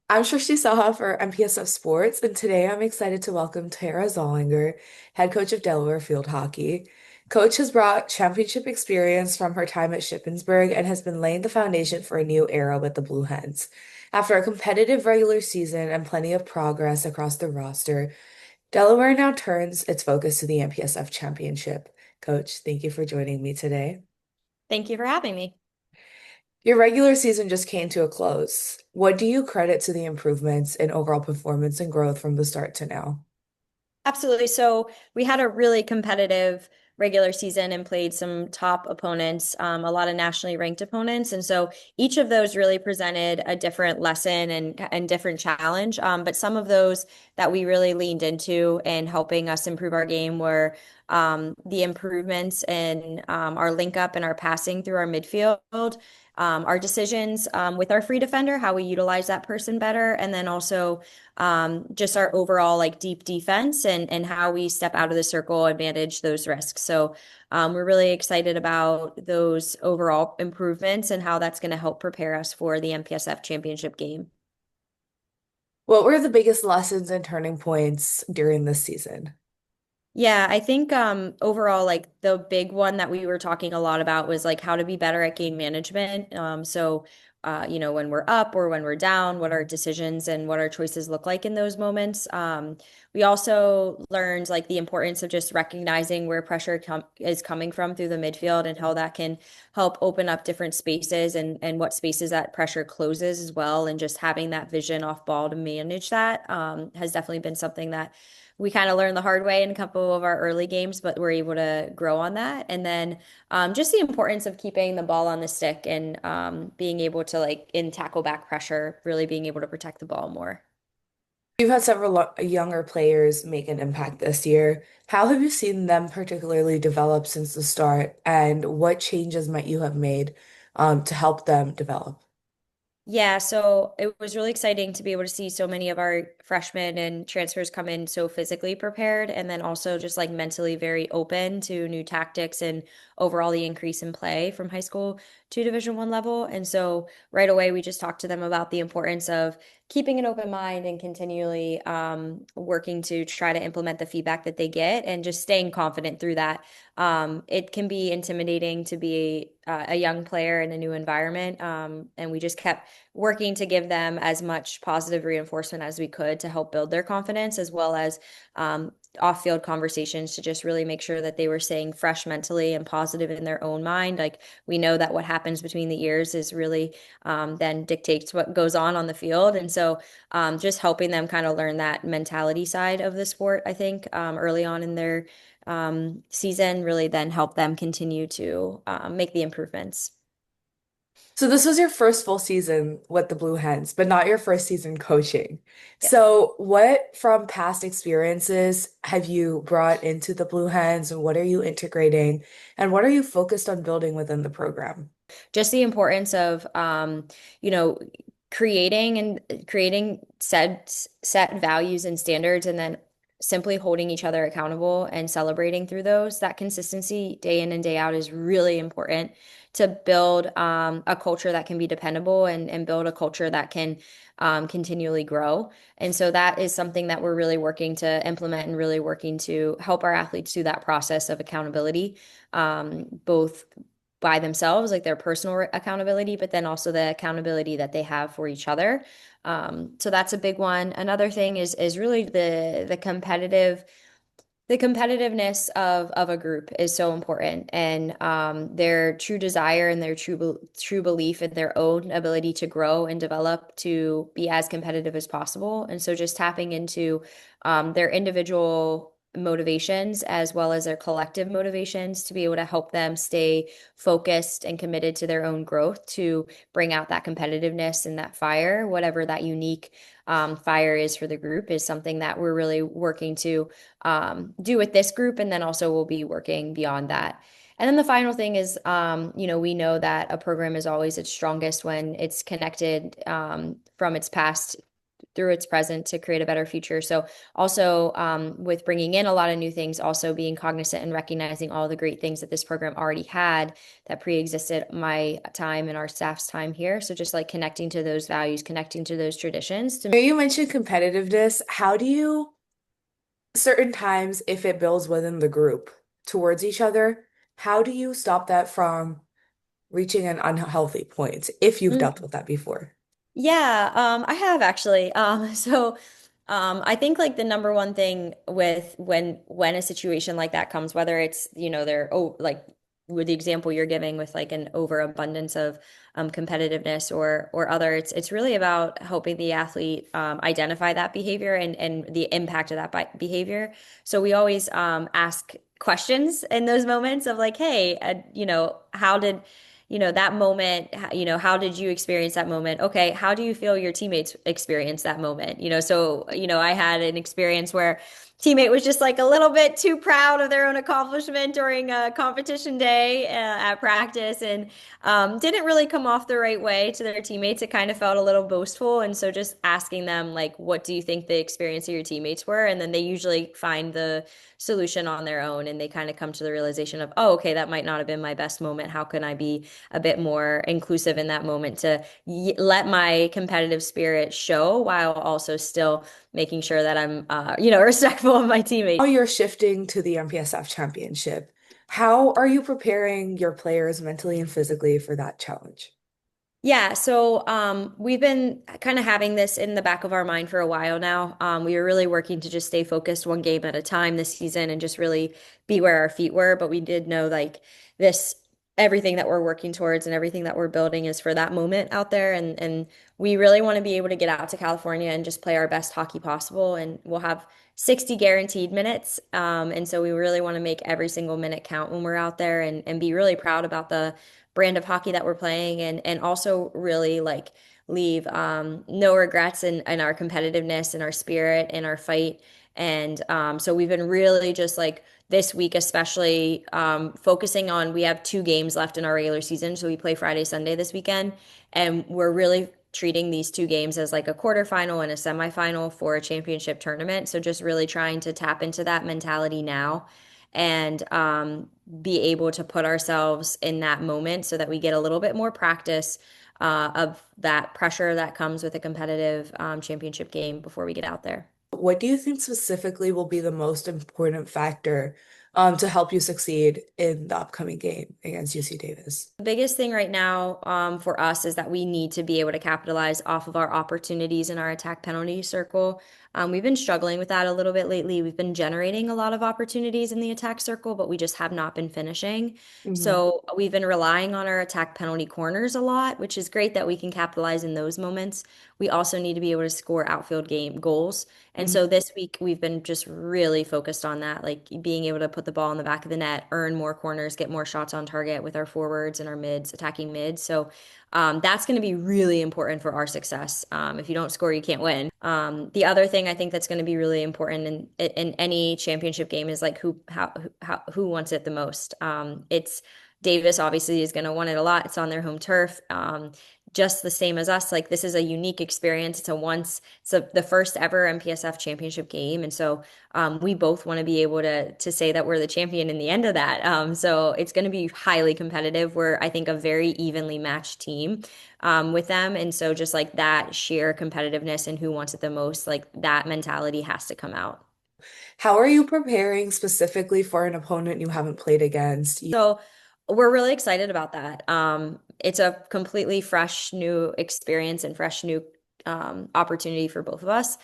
I'm Shrishti Saha for MPSF Sports, and today I'm excited to welcome Tara Zollinger, head coach of Delaware Field Hockey. Coach has brought championship experience from her time at Shippensburg and has been laying the foundation for a new era with the Blue Hens. After a competitive regular season and plenty of progress across the roster, Delaware now turns its focus to the MPSF Championship. Coach, thank you for joining me today. Thank you for having me. Your regular season just came to a close. What do you credit to the improvements in overall performance and growth from the start to now? Absolutely. So we had a really competitive regular season and played some top opponents, a lot of nationally ranked opponents. And so each of those really presented a different lesson and different challenge. But some of those that we really leaned into and helping us improve our game were the improvements in our link up and our passing through our midfield. Our decisions with our free defender, how we utilize that person better, and then also just our overall like deep defense and how we step out of the circle and manage those risks. So we're really excited about those overall improvements and how that's going to help prepare us for the MPSF championship game. What were the biggest lessons and turning points during this season? Yeah, I think overall, like the big one that we were talking a lot about was like how to be better at game management. When we're up or when we're down, what our decisions and what our choices look like in those moments. We also learned like the importance of just recognizing where is coming from through the midfield and how that can help open up different spaces and what spaces that pressure closes as well. And just having that vision off ball to manage that has definitely been something that we kind of learned the hard way in a couple of our early games, but we're able to grow on that. And then just the importance of keeping the ball on the stick and being able to, like, in tackle back pressure, really being able to protect the ball more. You've had several younger players make an impact this year. How have you seen them particularly develop since the start, and what changes might you have made to help them develop? Yeah, so it was really exciting to be able to see so many of our freshmen and transfers come in so physically prepared and then also just like mentally very open to new tactics and overall the increase in play from high school to Division 1 level. And so right away we just talked to them about the importance of keeping an open mind and continually working to try to implement the feedback that they get and just staying confident through that. It can be intimidating to be a young player in a new environment. And we just kept working to give them as much positive reinforcement as we could to help build their confidence, as well as off-field conversations to just really make sure that they were staying fresh mentally and positive in their own mind. Like we know that what happens between the ears is really then dictates what goes on the field. And so just helping them kind of learn that mentality side of the sport, I think, early on in their season really then help them continue to make the improvements. So this was your first full season with the Blue Hens, but not your first season coaching. Yes. So what from past experiences have you brought into the Blue Hens, and what are you integrating, and what are you focused on building within the program? Just the importance of you know creating set values and standards and then simply holding each other accountable and celebrating through those. That consistency day in and day out is really important to build a culture that can be dependable and build a culture that can continually grow. And so that is something that we're really working to implement and really working to help our athletes through that process of accountability, both by themselves, like their personal accountability, but then also the accountability that they have for each other. So that's a big one. Another thing is really the competitiveness of a group is so important, and their true desire and their true belief in their own ability to grow and develop to be as competitive as possible. And so just tapping into their individual motivations as well as their collective motivations to be able to help them stay focused and committed to their own growth to bring out that competitiveness and that fire, whatever that unique fire is for the group, is something that we're really working to do with this group. And then also we'll be working beyond that. And then the final thing is, we know that a program is always its strongest when it's connected from its past through its present to create a better future. So also with bringing in a lot of new things, also being cognizant and recognizing all the great things that this program already had that pre-existed my time and our staff's time here. So just like connecting to those values, connecting to those traditions to You mentioned competitiveness. How do you, certain times, if it builds within the group towards each other, how do you stop that from reaching an unhealthy point if you've dealt with that before? Yeah, I have actually. I think like the number one thing with when a situation like that comes, whether it's, they're like with the example you're giving with like an overabundance of competitiveness or other, it's really about helping the athlete identify that behavior and the impact of that behavior. So we always ask questions in those moments of like, hey, how did that moment, how did you experience that moment? Okay, how do you feel your teammates experience that moment? I had an experience where teammate was just like a little bit too proud of their own accomplishment during a competition day at practice and didn't really come off the right way to their teammates. It kind of felt a little boastful. And so just asking them, like, what do you think the experience of your teammates were? And then they usually find the solution on their own and they kind of come to the realization of, oh, okay, that might not have been my best moment. How can I be a bit more inclusive in that moment to let my competitive spirit show while also still making sure that I'm, respectful of my teammates. Now you're shifting to the MPSF Championship. How are you preparing your players mentally and physically for that challenge? Yeah, so we've been kind of having this in the back of our mind for a while now. We were really working to just stay focused one game at a time this season and just really be where our feet were. But we did know like this, everything that we're working towards and everything that we're building is for that moment out there. And we really want to be able to get out to California and just play our best hockey possible. And we'll have 60 guaranteed minutes. And so we really want to make every single minute count when we're out there and be really proud about the brand of hockey that we're playing and also really like leave no regrets in our competitiveness and our spirit and our fight. And so we've been really just like this week, especially focusing on we have 2 games left in our regular season. So we play Friday, Sunday this weekend. And we're really treating these 2 games as like a quarterfinal and a semifinal for a championship tournament. So just really trying to tap into that mentality now and be able to put ourselves in that moment so that we get a little bit more practice of that pressure that comes with a competitive championship game before we get out there. What do you think specifically will be the most important factor to help you succeed in the upcoming game against UC Davis? The biggest thing right now for us is that we need to be able to capitalize off of our opportunities in our attack penalty circle. We've been struggling with that a little bit lately. We've been generating a lot of opportunities in the attack circle, but we just have not been finishing. Mhm. So we've been relying on our attack penalty corners a lot, which is great that we can capitalize in those moments. We also need to be able to score outfield game goals. And Mhm. so this week we've been just really focused on that, like being able to put the ball in the back of the net, earn more corners, get more shots on target with our forwards and our mids, attacking mids. So that's going to be really important for our success. If you don't score, you can't win. The other thing I think that's going to be really important in any championship game is like who wants it the most. It's Davis obviously is going to want it a lot. It's on their home turf. Just the same as us, like this is a unique experience. The first ever MPSF championship game, and so we both want to be able to say that we're the champion in the end of that. So it's going to be highly competitive. We're, I think, a very evenly matched team with them, and so just like that sheer competitiveness and who wants it the most, like that mentality has to come out. How are you preparing specifically for an opponent you haven't played against? So we're really excited about that. It's a completely fresh new experience and fresh new opportunity for both of us.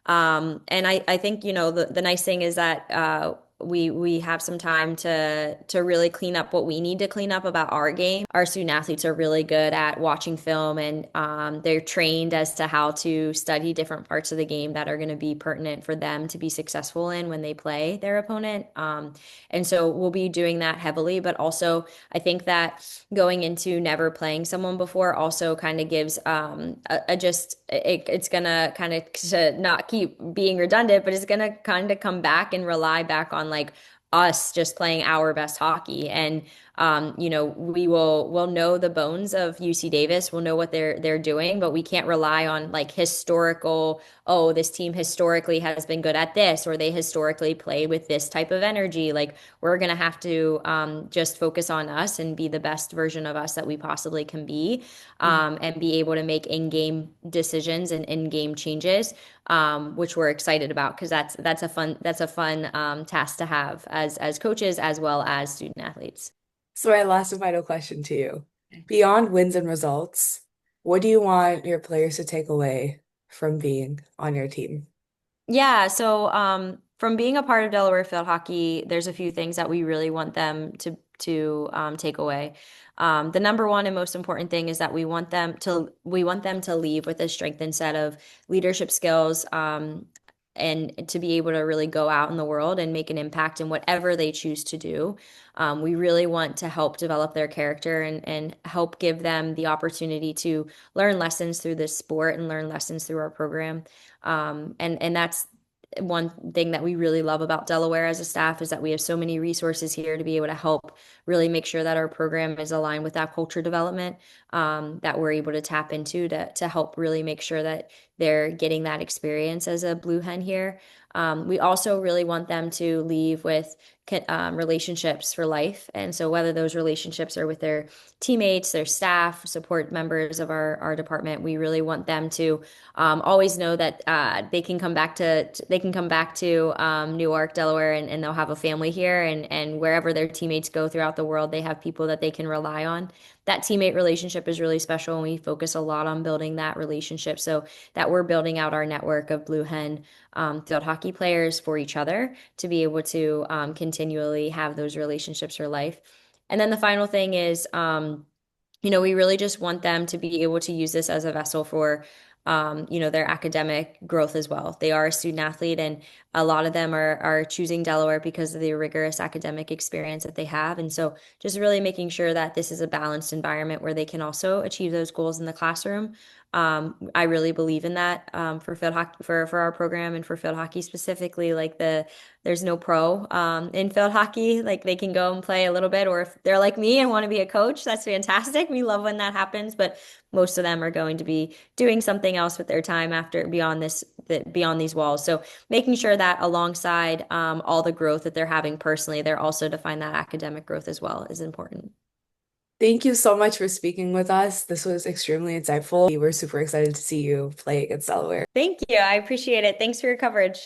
And I think, the nice thing is that we have some time to really clean up what we need to clean up about our game. Our student athletes are really good at watching film and they're trained as to how to study different parts of the game that are going to be pertinent for them to be successful in when they play their opponent. And so we'll be doing that heavily, but also I think that going into never playing someone before also kind of gives it's gonna kind of to not keep being redundant, but it's gonna kind of come back and rely back on like us just playing our best hockey. And We'll know the bones of UC Davis. We'll know what they're doing, but we can't rely on like historical, oh, this team historically has been good at this, or they historically play with this type of energy. Like we're gonna have to just focus on us and be the best version of us that we possibly can be, and be able to make in-game decisions and in-game changes, which we're excited about because that's a fun task to have as coaches as well as student athletes. So my last and final question to you. Beyond wins and results, what do you want your players to take away from being on your team? Yeah, so from being a part of Delaware field hockey, there's a few things that we really want them to take away. The number one and most important thing is that we want them to leave with a strengthened set of leadership skills, and to be able to really go out in the world and make an impact in whatever they choose to do. We really want to help develop their character and help give them the opportunity to learn lessons through this sport and learn lessons through our program. And that's one thing that we really love about Delaware as a staff is that we have so many resources here to be able to help really make sure that our program is aligned with that culture development, that we're able to tap into to help really make sure that they're getting that experience as a blue hen here. We also really want them to leave with relationships for life. And so whether those relationships are with their teammates, their staff, support members of our department, we really want them to always know that they can come back to Newark, Delaware, and they'll have a family here, and wherever their teammates go throughout the world, they have people that they can rely on. That teammate relationship is really special, and we focus a lot on building that relationship so that we're building out our network of Blue Hen field hockey players for each other to be able to continually have those relationships for life. And then the final thing is, we really just want them to be able to use this as a vessel for, their academic growth as well. They are a student athlete, and a lot of them are choosing Delaware because of the rigorous academic experience that they have. And so, just really making sure that this is a balanced environment where they can also achieve those goals in the classroom. I really believe in that, for field hockey, for our program and for field hockey specifically. There's no pro in field hockey. Like they can go and play a little bit, or if they're like me and want to be a coach, that's fantastic. We love when that happens, but most of them are going to be doing something else with their time after beyond these walls. So making sure that alongside all the growth that they're having personally, they're also to find that academic growth as well is important. Thank you so much for speaking with us. This was extremely insightful. We were super excited to see you play against Delaware. Thank you. I appreciate it. Thanks for your coverage.